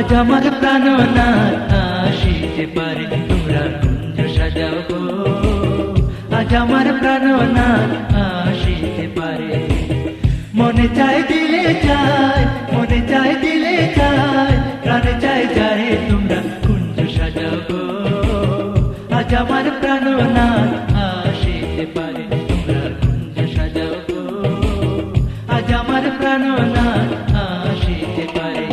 আজ আমার প্রাণনাথ আসিতে পারে তোমরা কুঞ্জ সাজাও গো। আজ আমার প্রাণনাথ আসিতে পারে। মনে চায় দিলে চায়, মনে চায় দিলে চায়, প্রাণে চায় যায় তোমরা কুঞ্জ সাজাও গো। আজ আমার প্রাণনাথ আসিতে পারে তোমরা কুঞ্জ সাজাও গো। আজ আমার প্রাণনাথ আসিতে পারে।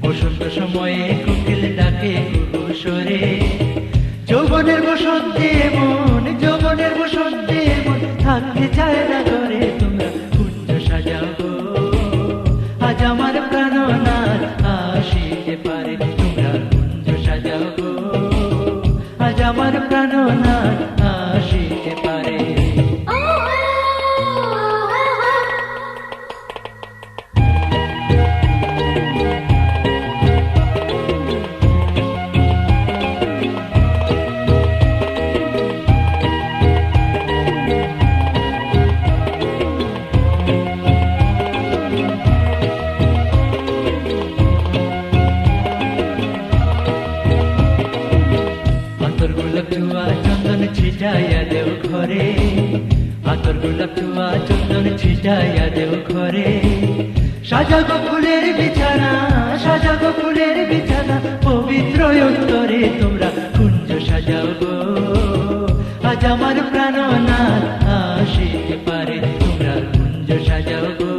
বসন্ত সময়ে কোকিল ডাকে কুহুসরে। যৌবনের বসন্তে মন, যৌবনের বসন্তে মন থাকতে চায় না ঘরে তোমরা কুঞ্জ সাজাও গো। আজ আমার প্রাণনাথ আসিতে পারে তোমরা কুঞ্জ সাজাও গো। আজ আমার প্রাণনাথ আসিতে পারে। আতর গোলাপ চুয়া চন্দন ছিটাইয়া দেও ঘরে। আতর গোলাপ চুয়া চন্দন ছিটাইয়া দেও ঘরে। সাজাগো ফুলের বিছানা, সাজাগো ফুলের বিছানা, পবিত্র অন্তরে তোমরা কুঞ্জ সাজাও গো। আজ আমার প্রাণনাথ আসিতে পারে তোমরা কুঞ্জ সাজাও গো।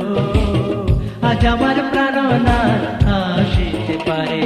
আজ আমার প্রাণনাথ আসিতে পারে।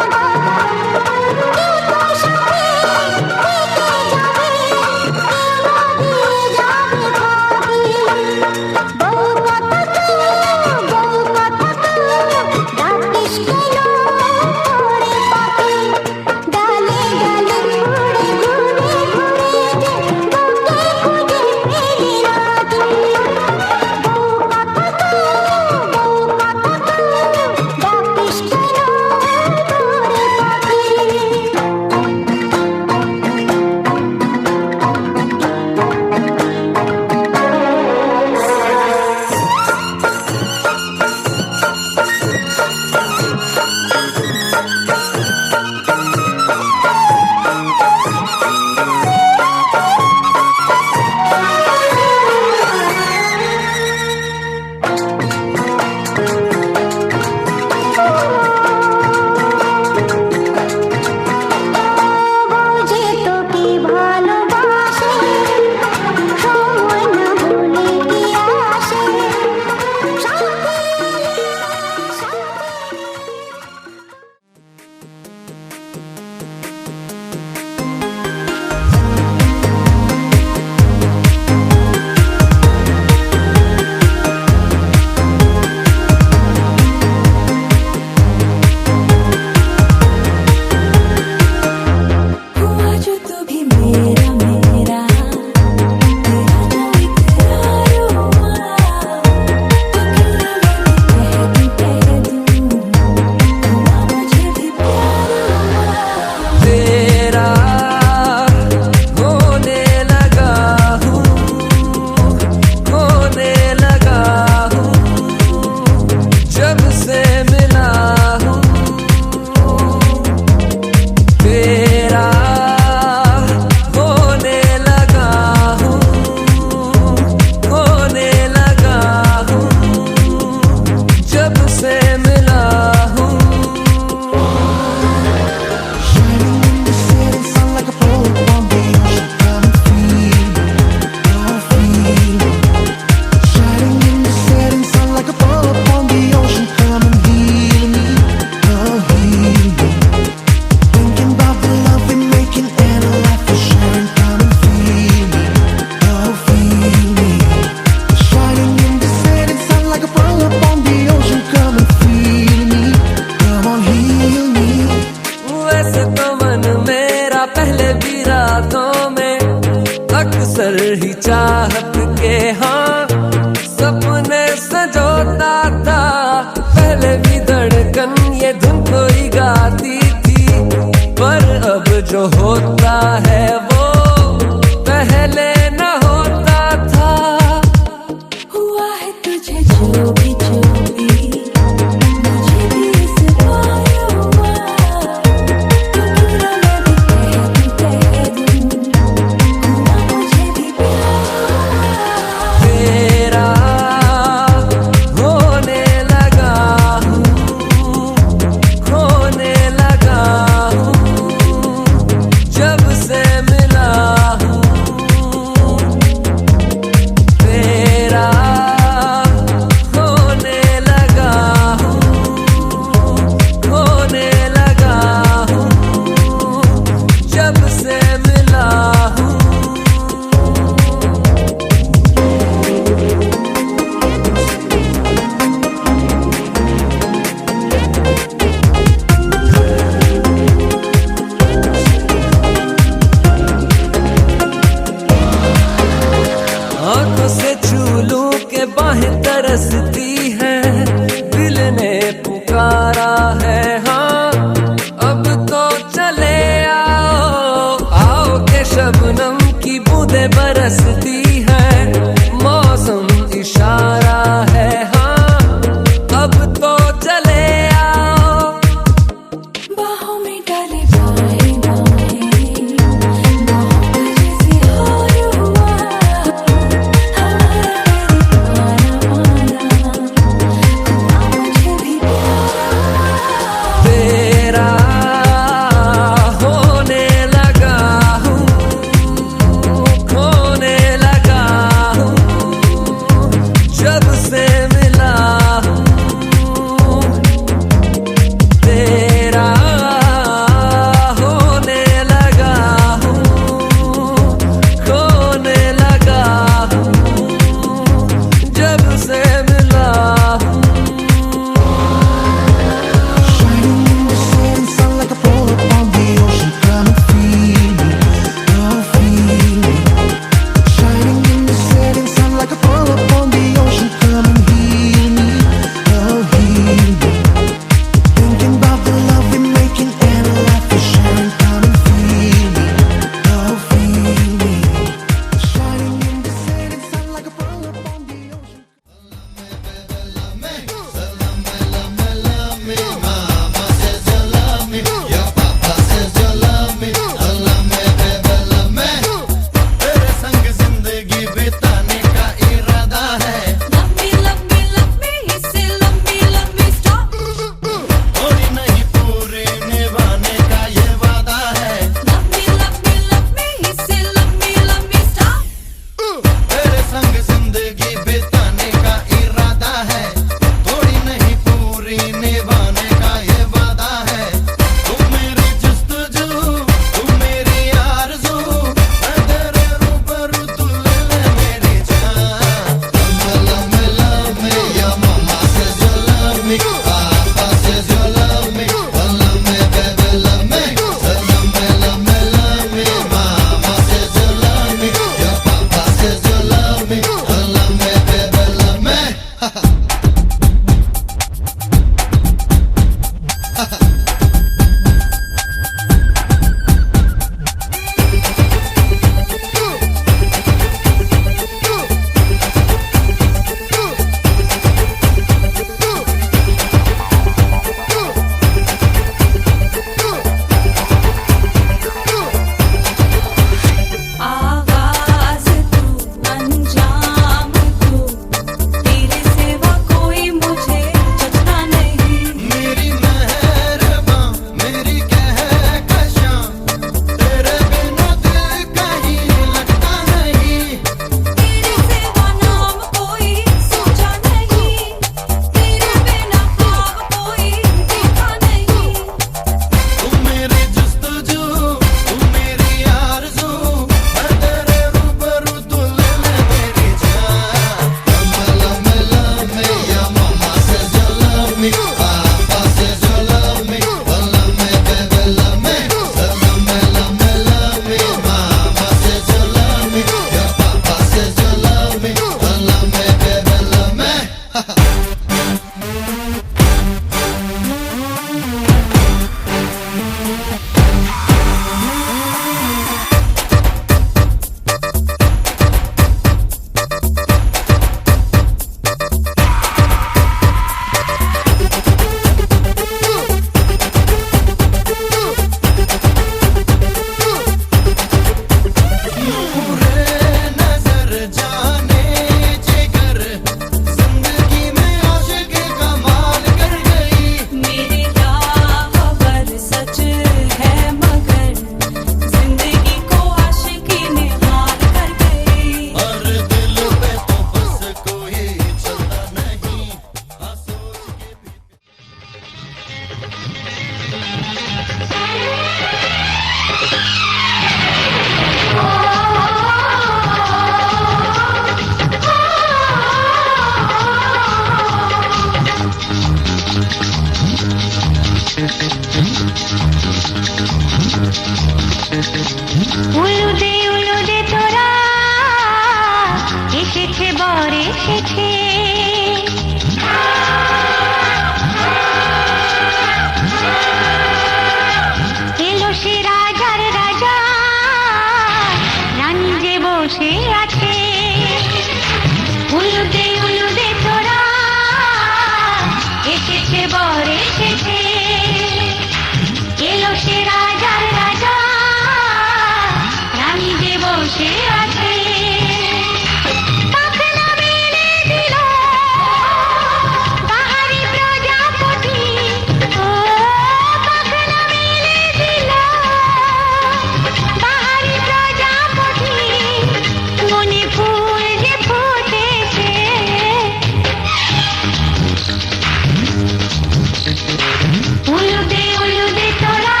উলুদে উলুদে তোরা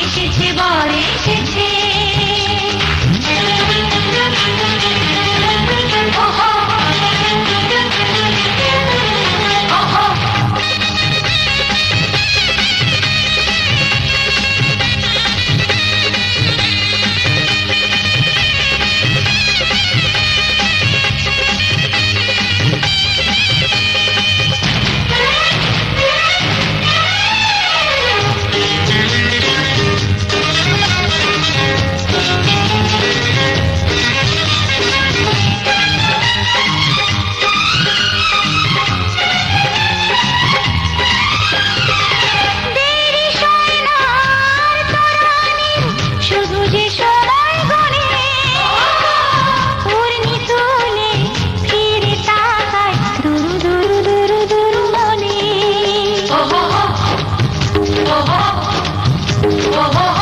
এসেছে বর এসেছে ওহো ওহো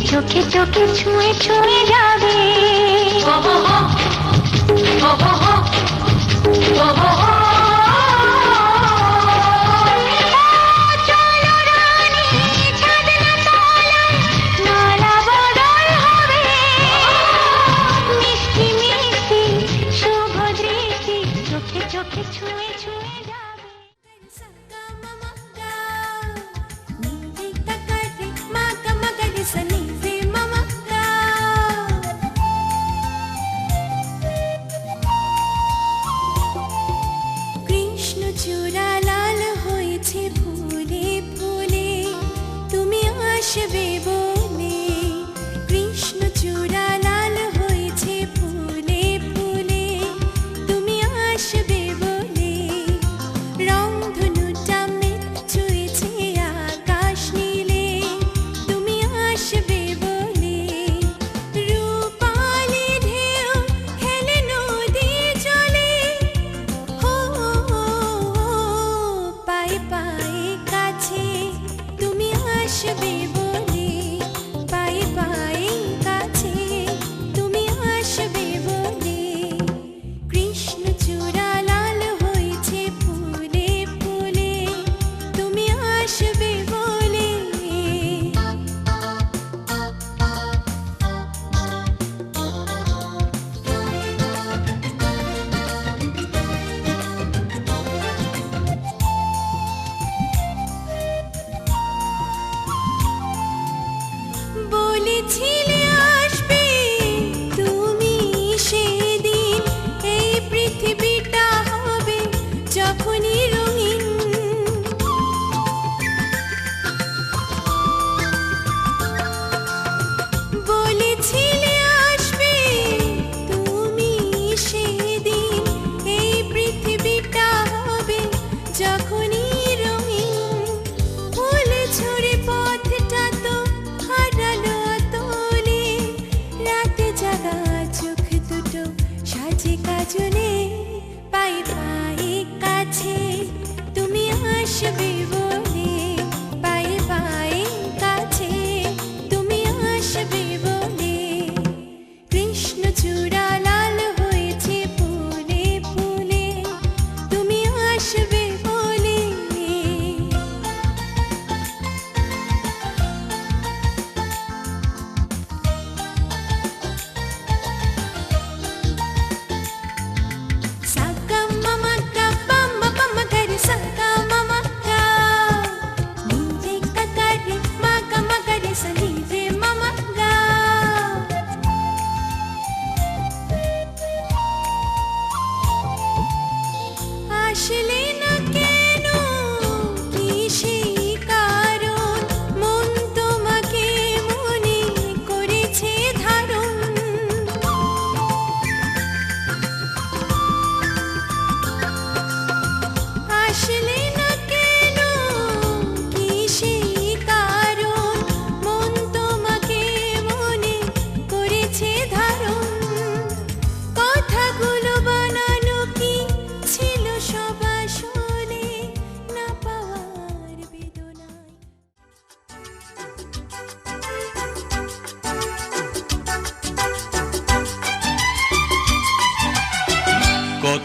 চোখে চোখে ছুঁয়ে ছুঁয়ে যাবে চলো রানী ছাদনা তলায় মালা বদল হবে মিষ্টি মিষ্টি শুভ দৃষ্টি চোখে চোখে ছুঁয়ে ছুঁয়ে যাবে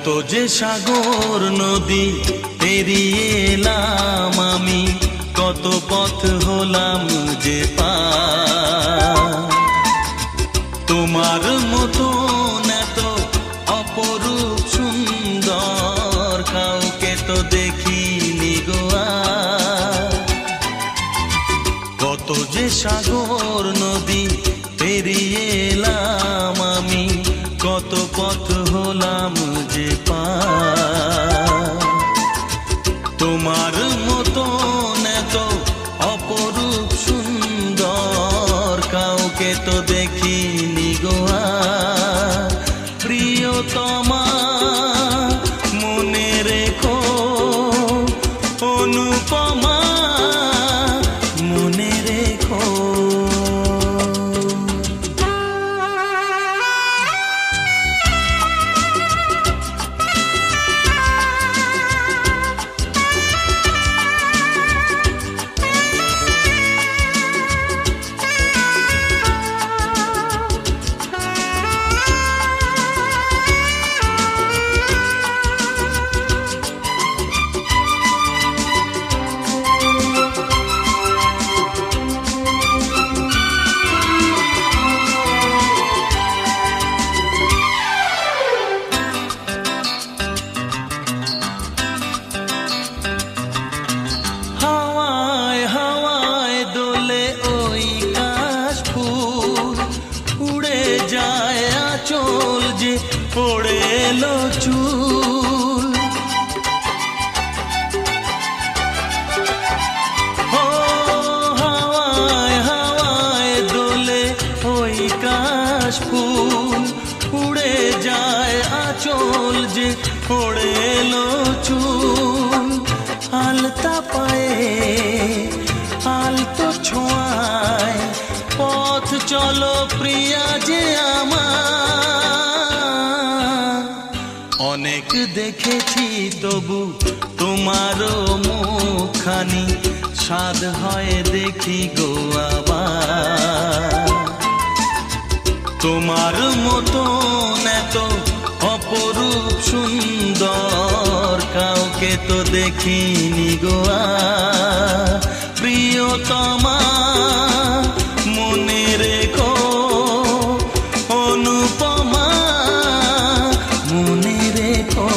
কত যে সাগর নদী পেরিয়ে এলাম আমি, কত পথ হলাম যে পার। তোমার মতো এত অপরূপ সুন্দর কাউকে তো দেখিনি গো আর। কত যে সাগর নদী পেরিয়ে এলাম আমি, কত পথ হলাম যে পার। তোমার মতো এত অপরূপ সুন্দর কাউকে তো দেখিনি গো আর। প্রিয়তমা মনে রেখো, অনুপমা মনে রেখো। হাওয়ায় হাওয়ায় দোলে ওই কাশফুল, উড়ে যায় আঁচল যে পড়ে এলো চুল। ও হাওয়ায় হাওয়ায় দোলে ওই কাশফুল, উড়ে যায় আঁচল যে পড়ে এলো চুল। আলতা পায়ে আলতো ছোঁয়ায় পথ চলো প্রিয়া যে আমার। অনেক দেখেছি তবু তোমারও মুখখানি, স্বাদ হয় দেখি গো আবার। তোমার মতো এত অপরূপ সুন্দর কাউকে তো দেখিনি গো আর। প্রিয়তমা মনে রেখো, অনুপমা মনে রেখো।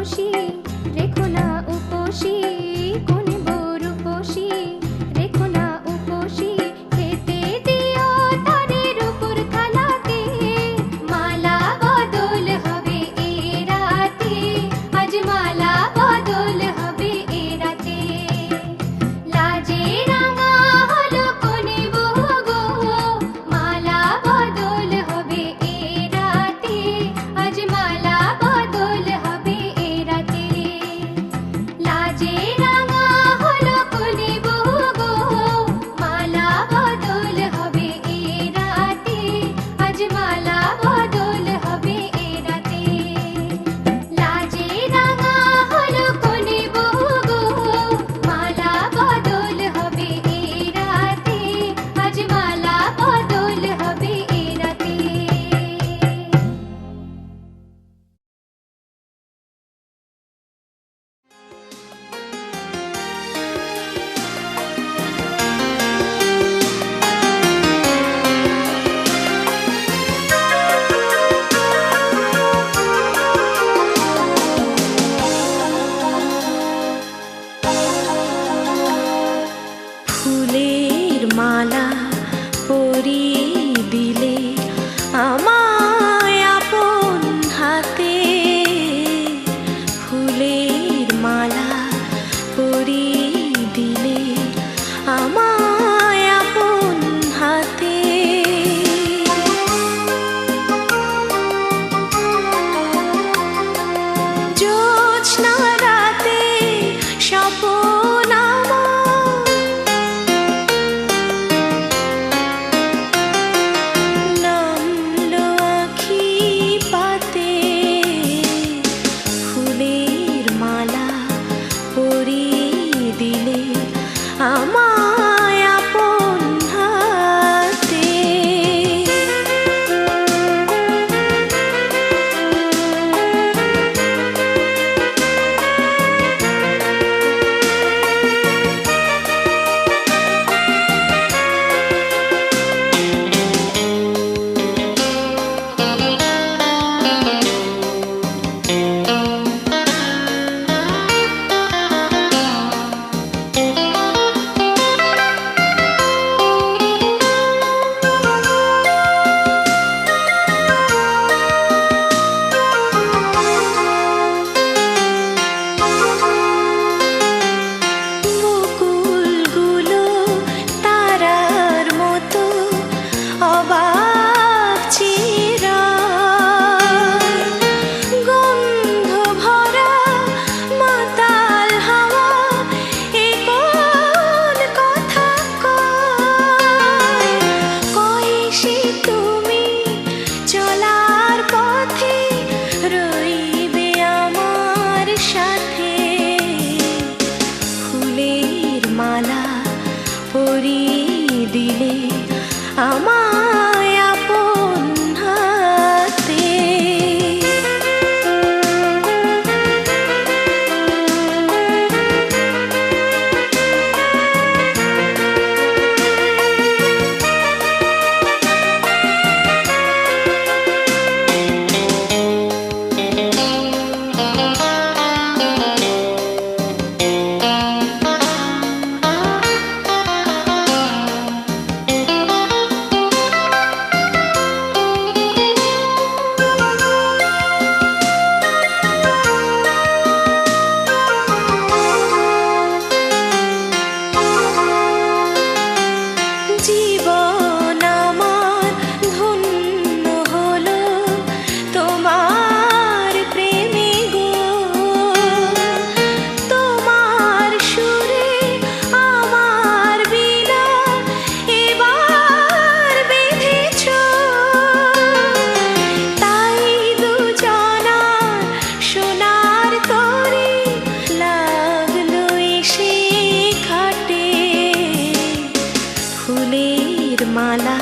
উপসী, রেখো না উপসী, কোন বরূপসী, রেখো না উপসী, খেতে দিও তারের উপর থালাতে, মালা বদল হবে এ রাতে, আজ মালা বদল হবে এ রাতে। লাজে রাঙা হলো কোনে বউ গো, মালা বদল হবে এ রাতে, আজ মালা বদল হবে এ রাতে। লাজে রাঙা হলো কোনে বউ গো, মালা বদল হবে এ রাতে, আজ মালা বদল হবে এ রাতে। লাজে রাঙা হলো কোনে বউ গো, মালা বদল হবে এ রাতে, আজ মালা বদল হবে এ রাতে। ফুলের মালা পরিয়ে দিলে আমায় আপন হাতে, ফুলের মালা পরিয়ে দিলে আমায় আপন হাতে। জ্যোৎস্না রাতে স্বপন আমার নামলো আঁখি পাতে, ফুলের মালা পরিয়ে দিলে আমায় আপন হাতে। বকুলগুলো তারার মতো অবাক চিরায়, গন্ধ ভরা মাতাল হাওয়া এ কোন কথা কয়, কয় সে তুমি চলার পথে রইবে আমার সাথে, ফুলের মালা পরিয়ে দিলে আমায় আপন হাতে। জীবন আমার ধন্য হলো তোমার প্রেমে গো, তোমার সুরে আমার বীণা এবার বেঁধেছ, তাই দুজনার সোনার তরে লাগলো এসে খাটে, ফুলের মালা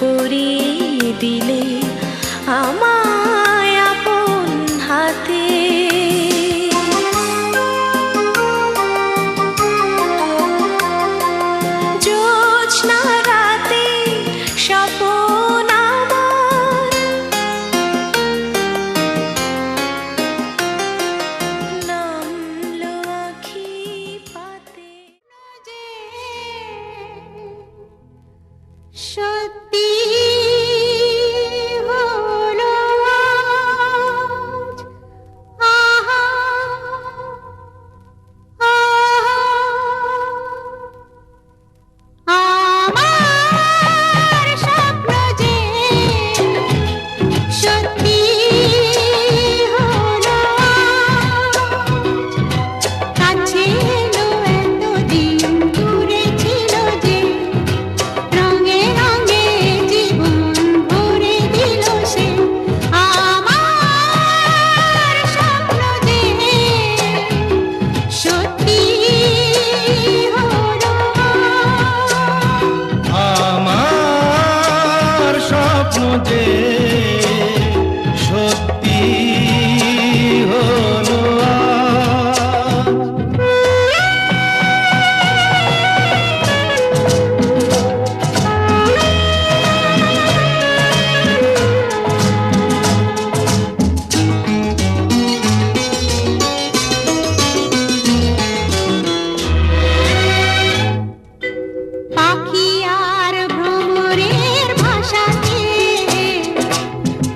পরিয়ে দিলে আমায় আপন হাতে। জ্যোৎস্না রাতে স্বপন আমার সত্যি হলো আজ, আহা, আহা, আমার স্বপ্ন যে সত্যি হলো আজ, কাছে এলো এতদিন দূরে ছিল যে, রঙে রঙে জীবন ভরে দিল সে, আমার স্বপ্ন যে সত্যি হলো আজ। আমার স্বপ্ন যে সত্যি হলো আজ। পাখি আর ভ্রমরের ভাষাতে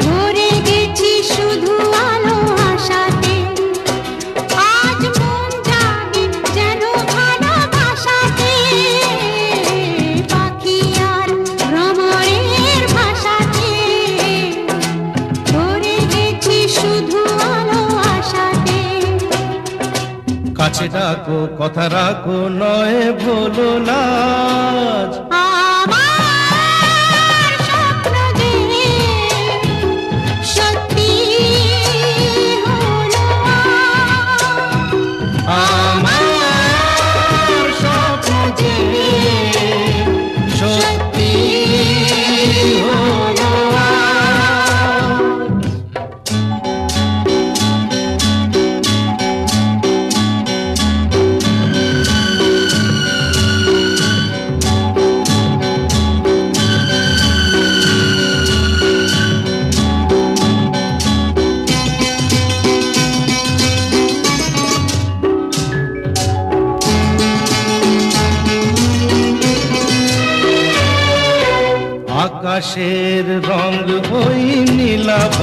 ভরে গেছি শুধু আলো আশাতে, আজ মন জাগে যেন ভালোবাসাতে, পাখি আর ভ্রমরের ভাষাতে ভরে গেছি শুধু আলো আশাতে। কাছে ডাকো কথা রাখো নয় ভুলো লাজ, আমার স্বপ্ন যে সত্যি হলো আজ। আমার স্বপ্ন যে সত্যি হলো আজ। আকাশের রং ওই নীলাভ,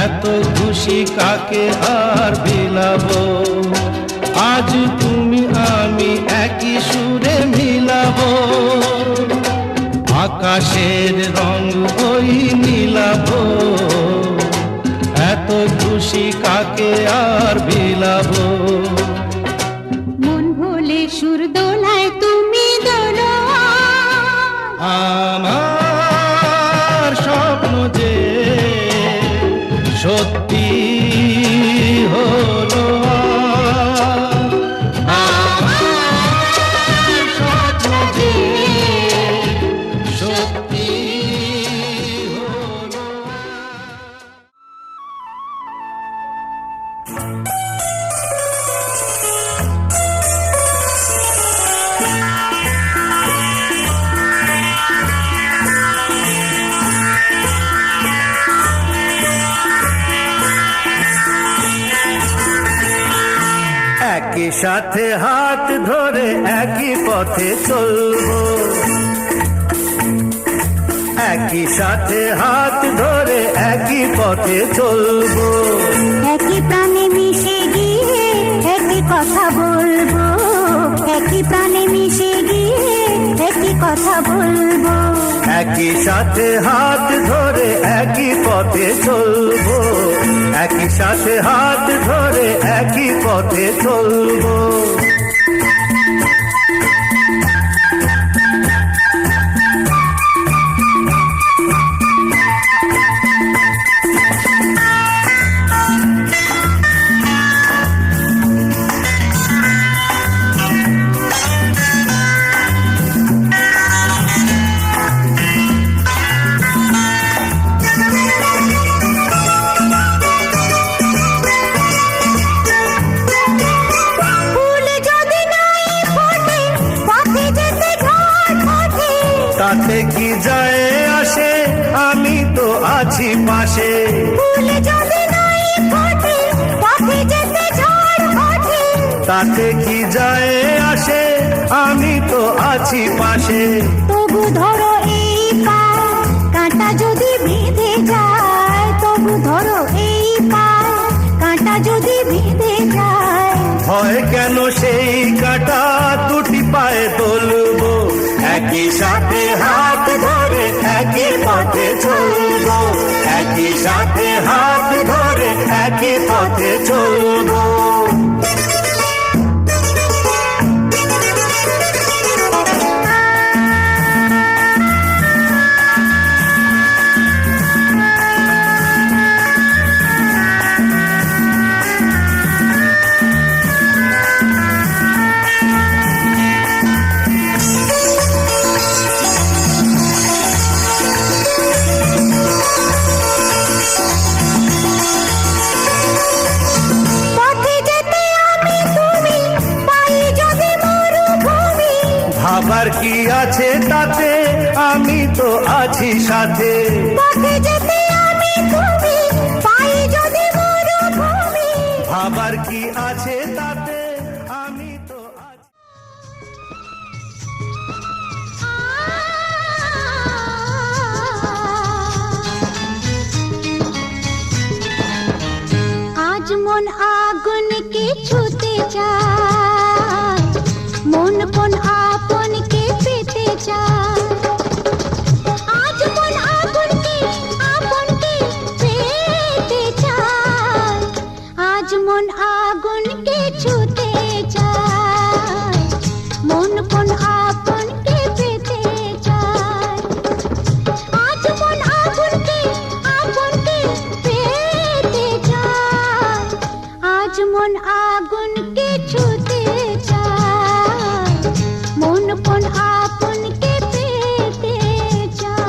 এত খুশি কাকে আর বিলাব, আজ তুমি আমি একই সুরে মিলাব। আকাশের রং ওই নীলাভ, এত খুশি কাকে আর বিলাব। মন ভোলে সুর দোলায় তুমি দোলো আমার স্বপ্ন যে সত্যি হলো আজ। আমার স্বপ্ন যে সত্যি হলো একই সাথে হাত ধরে একই পথে চলবো, একই সাথে হাত ধরে একই পথে চলবো। একই প্রাণে মিশে গিয়ে একই কথা বলবো, একই প্রাণে মিশে গিয়ে একই কথা বলবো। একই সাথে হাত ধরে একই পথে চলবো, একই সাথে হাত ধরে একই পথে চলবো। তাতে কি যায় আসে, আমি তো আছি পাশে। ফুলে যদি নাই ফোটে, পথে যেতে ঝড় ওঠে। তাতে কি যায় আসে, আমি তো আছি পাশে। তবু তবু ধরো এই পায় কাঁটা যদি বেঁধে যায়, তবু ধরো এই পায় কাঁটা যদি বেঁধে যায়। হয় কেন সেই কাঁটা দুটি পায়ে তুলবো, একই সাথে হাত ধরে একই পথে চলবো, একই সাথে হাত ধরে একই পথে চলবো। পথে যেতে আমি তুমি, পাই যদি মরুভূমি। ভাবার কি আছে তাতে, আমি তো আছি সাথে। পথে যেতে আমি তুমি, পাই যদি মরুভূমি। ভাবার কি আছে তাতে, আমি তো আছি। আজ মন আগুনকে ছুতে চায়, মন কোন আপনকে পেতে চায়। আজ মন আগুনকে আপনকে পেতে চায়, আজ মন আগুনকে ছুতে চায়, মন কোন আপনকে পেতে চায়। আজ মন আগুনকে আপনকে পেতে চায়, আজ মন আগুনকে ছুতে চায়, মন কোন আপনকে পেতে চায়।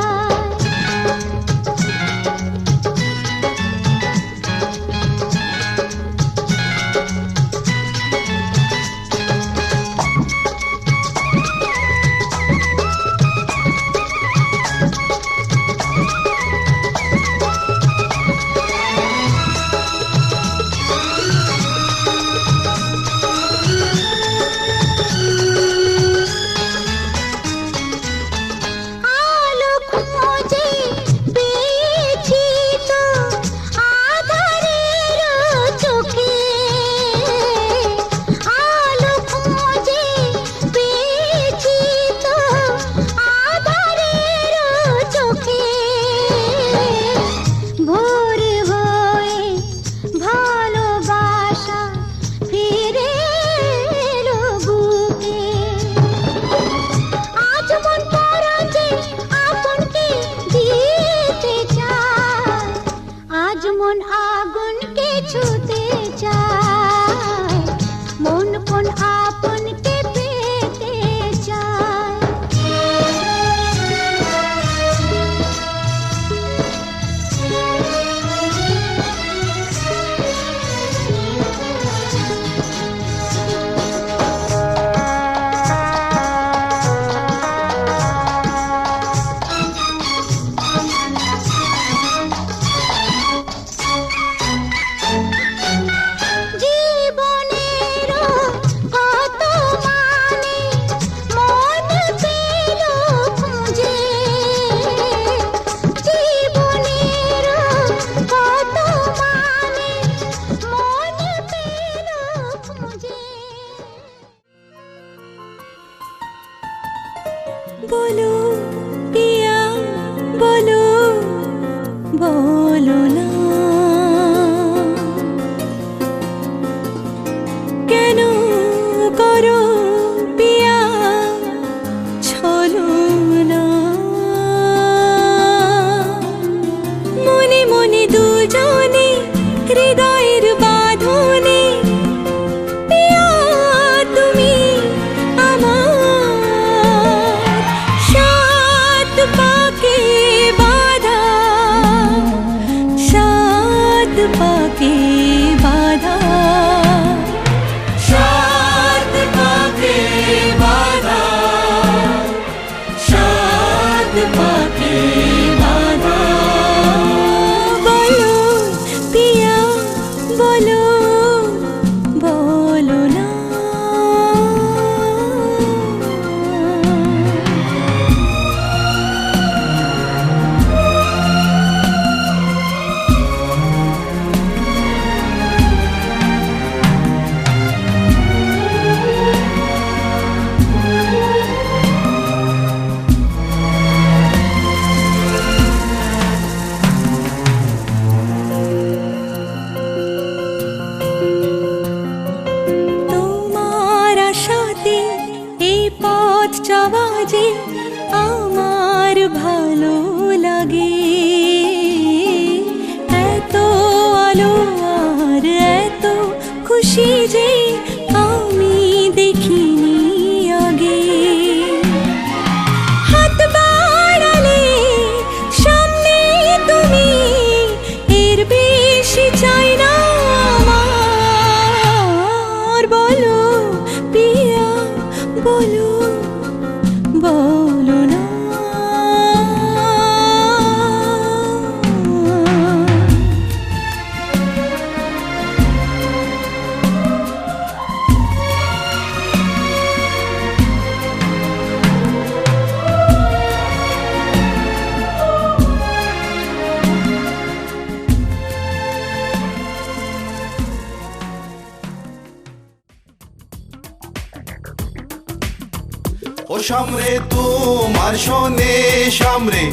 ও সামরে তোমার শোনে, সামরে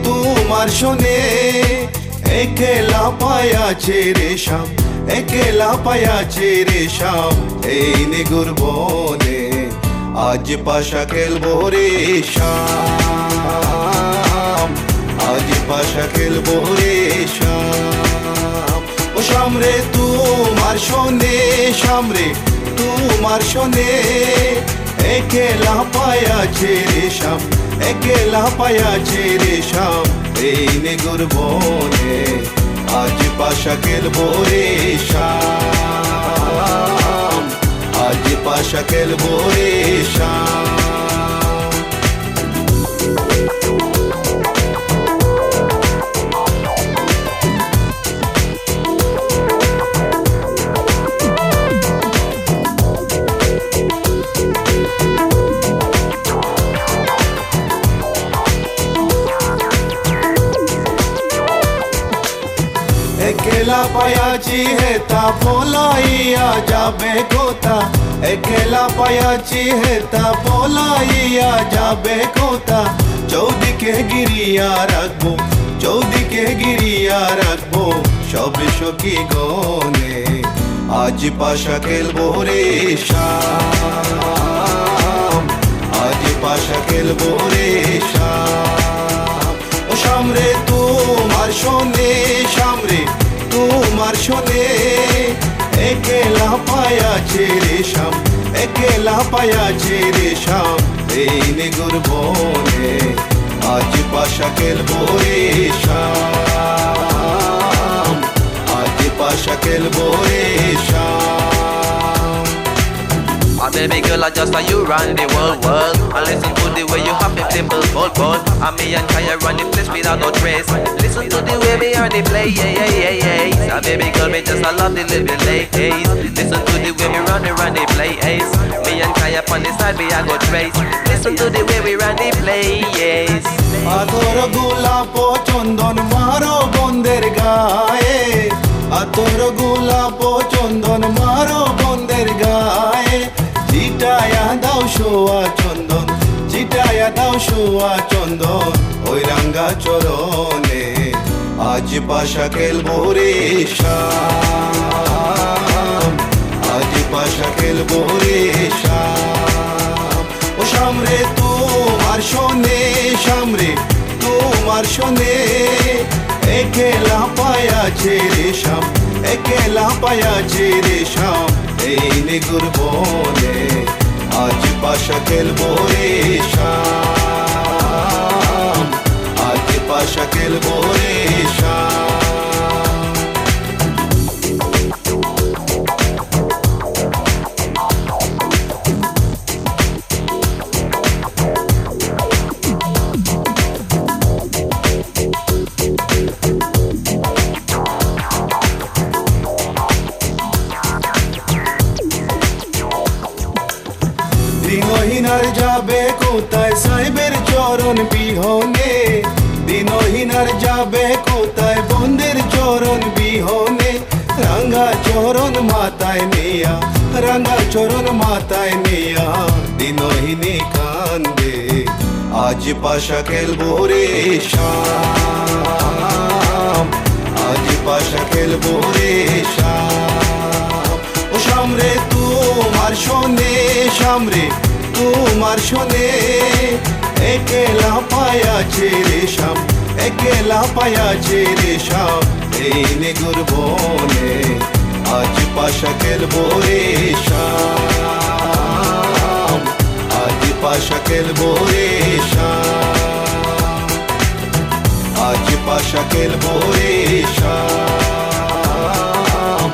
তোমার শোনে, একলা পায়াছে রে শাম, একলা পায়াছে রে শাম, এই নিগুর বনে আজ পাশা খেলবো রে শাম, আজ পাশা খেলবো রে শাম। ও সামরে তোমার শোনে, সামরে তোমার শোনে, একলা পায়াছে রে শাম, একলা পায়াছে রে শাম, এই নিগুর বনে আজ পাশা খেলবো রে শাম, আজ পাশা খেলবো রে শাম। একলা পায়াছি হেতা পলাইয়া যাবে কোথা, একলা পায়াছি হেতা পলাইয়া যাবে কোথা, চৌদিকে গিরিয়া রাখবো, চৌদিকে গিরিয়া রাখবো সব সখী গনে আজ পাশা খেলবো রে শাম, আজ পাশা খেলবো রে শাম। ও সামরে তোমার শোনে, সামরে তোমার শোনে, একলা পায়াছে রে শাম, একলা পায়াছে রে শাম, এই নিগুর বনে আজ পাশা খেলবো রে শাম, আজ পাশা খেলবো রে শাম। My baby girl, I just saw you run the world. I listen to the way you hop it, simple, bold. And me and Kaya run the place without no trace. Listen to the way we are the play, yeah, yeah, yeah, yeah. My baby girl, me just I love the little ladies. Listen to the way we run the play, ace. Me and Kaya on the side, we are go trace. Listen to the way we run the play, yes. আতর গোলাপ চন্দন মারো বন্দের গায়ে, আতর গোলাপ চন্দন মারো বন্দের গায়ে, চিটায়া দাও শোয়া চন্দন, চিটায়া দাও শোয়া চন্দন ওই রাঙ্গা চরণে আজ পাশা খেলবো রে শাম, আজ পাশা খেলবো রে শাম। ও সামরে তোমার শোনে, সামরে তোমার শোনে, একলা পায়াছে রে শাম, একলা পায়াছে রে শাম, এই নিগুর বনে আজ পাশা খেলবো রে শাম, আজ পাশা খেলবো রে শাম। দিনহীনার যাবে কোথায় সাহেবের চরণ বিহনে, দিনহীনার যাবে কোথায় বন্দের চরণ বিহনে, রাঙ্গা চরণ মাথায় নিয়া, রাঙ্গা চরণ মাথায় নিয়া দিনহীনে কান্দে আজ পাশা খেলবো রে শাম, আজ পাশা খেলবো রে শাম। ও সামরে তোমার শোনে, সামরে তোমার শোনে, একলা পায়াছে রে শাম, একলা পায়াছে রে শাম, এই নিগুর বনে আজ পাশা খেলবো রে শাম, আজ পাশা খেলবো রে শাম, আজ পাশা খেলবো রে শাম,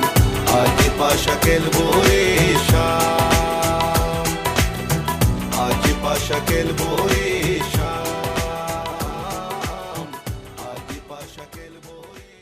আজ পাশা খেলবো রে শাম, আজ পাশা খেলবো রে শাম, আজ পাশা খেলবো রে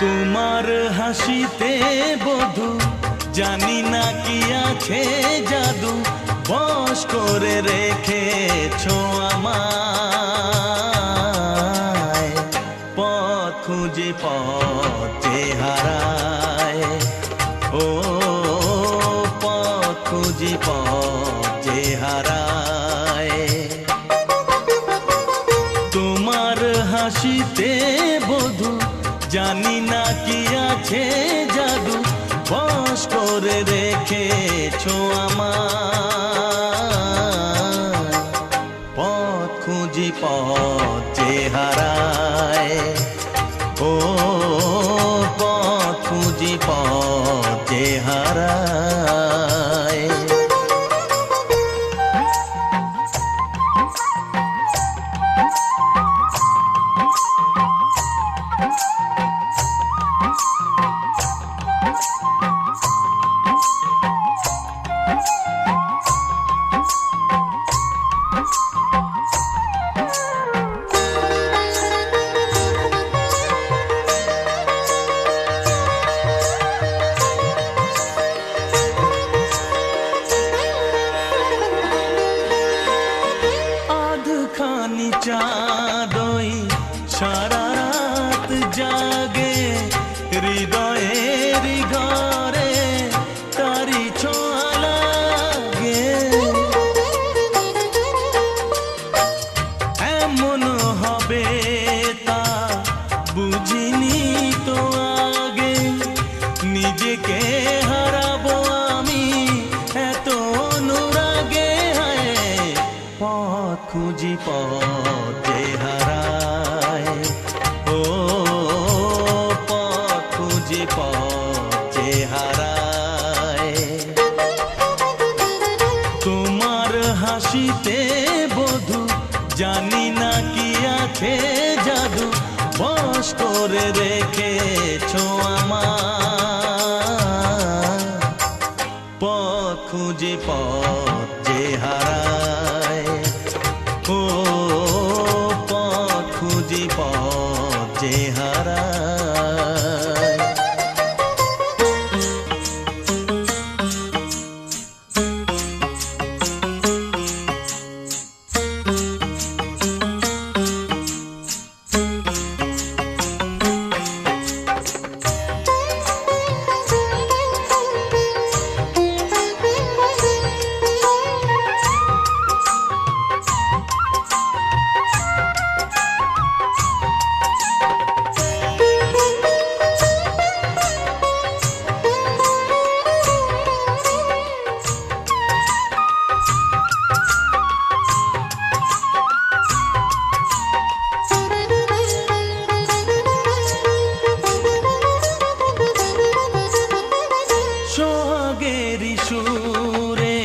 তোমার হাসিতে বধু জানি না কি আছে জাদু বশ করে রেখেছো আমায়, পথ খুঁজে পথে হারায়, ও পথ খুঁজে পথে হারায়। তোমার হাসিতে বধু জানি না কি আছে জাদু বশ করে রেখেছো আমায়, পথ খুঁজি পথে হারায়, ও পথ খুঁজি পথে হারায়। আধখানি চাঁদই সারা রাত জাগে, হৃদয়ের ঘরে তারি ছোঁয়া লাগে। এমন হবে তা বুঝিনি তো আগে, নিজেকে হারাবো আমি এত অনুরাগে। পথ খুঁজি পথে হারায়, ও পথ খুঁজি পথে হারায়। তোমার হাসিতে বধু জানি না কি আছে জাদু বশ করে রেখেছো আমায়, পথ খুঁজি পথে হারায়, ও পথ খুঁজি পথে হারায়। সোহাগেরি সুরে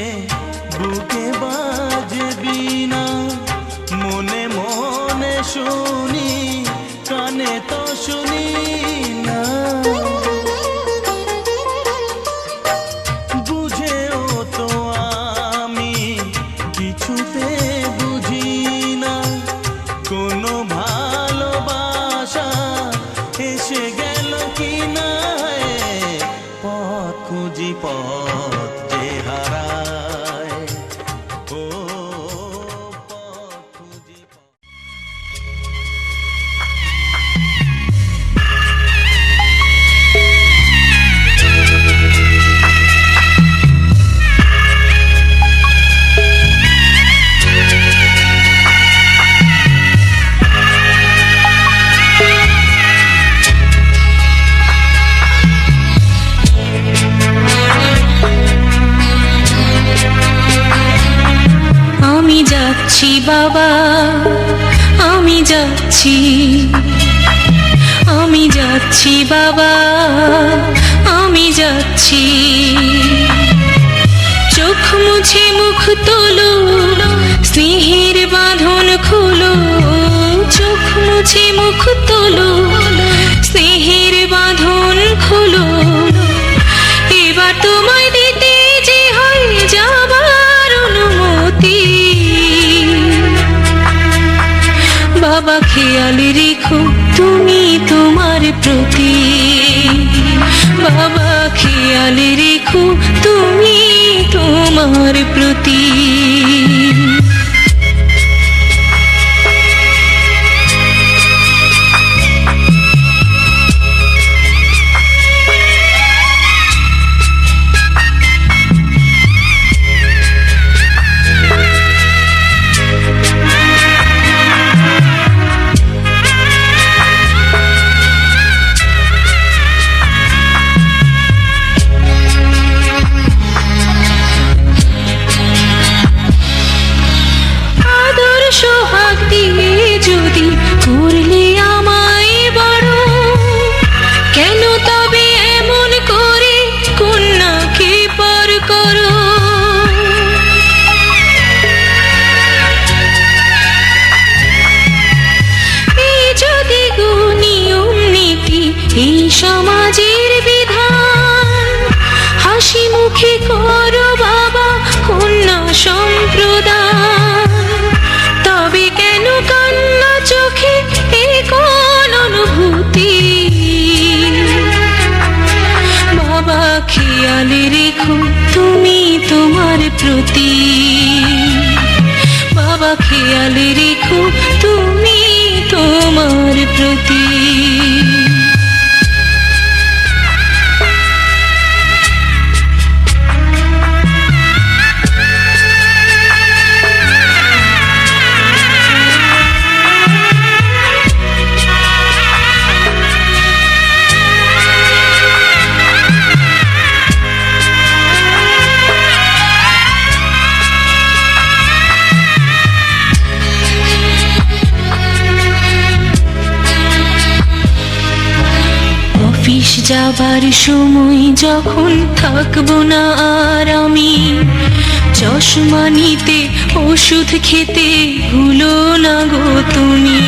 বুকে বাজবি না, মনে মনে শুনি কানে তো শুনি না। বুঝেও তো আমি কিছুতে বুঝি না, কোনো ভালোবাসা এসে গেল কি না। পথ খুঁজি পথে হারায়, ও পথ খুঁজি আমি যাচ্ছি বাবা, আমি যাচ্ছি, আমি যাচ্ছি বাবা, আমি যাচ্ছি। চোখ মুছে মুখ তোলো, স্নেহের বাঁধন খুলো, চোখ মুছে মুখ তোলো, স্নেহের বাঁধন খুলো। এবার তোমায় দিতে যে হয়ে যাবার অনুমতি, বাবা খেয়াল রেখো তুমি তোমার প্রতি, বাবা খেয়াল খেয়াল রেখো তুমি তোমার প্রতি। সোহাগ দিয়ে যদি করলে আমায় বড়, কেন তবে এমন করে কন্যাকে পর করো? এই যদি গো নিয়ম নীতি, এই সমাজের বিধান, হাসি মুখে করো বাবা কন্যা সম্প্রদান, তবে কেন কান্না চোখে এ কোন অনুভূতি? বাবা খেয়াল রেখো তুমি তোমার প্রতি, বাবা খেয়াল রেখো তুমি তোমার প্রতি। অফিস যাবার সময় যখন থাকবো না আর আমি, চশমা নিতে ওষুধ খেতে ভুলো না গো তুমি।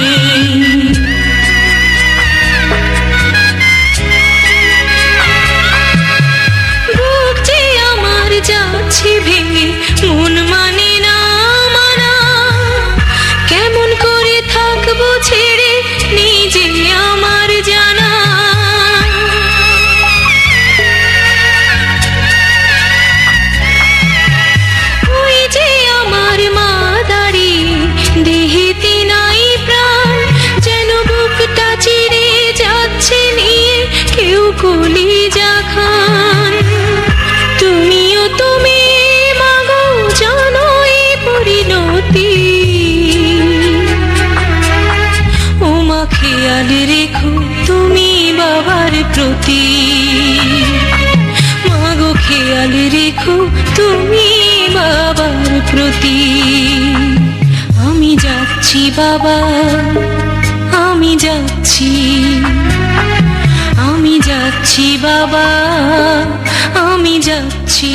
বুক যে আমার যাচ্ছে ভেঙে, মন মানে না মানা, কেমন করে থাকবো ছেড়ে নিজে আমার জানা। কলিজা খান তুমিও তুমি মাগো জানো এই পরিণতি। ও মা খেয়াল রেখো তুমি বাবার প্রতি, মাগো খেয়াল রেখো তুমি বাবার প্রতি। আমি যাচ্ছি বাবা, আমি যাচ্ছি, আমি যাচ্ছি বাবা, আমি যাচ্ছি।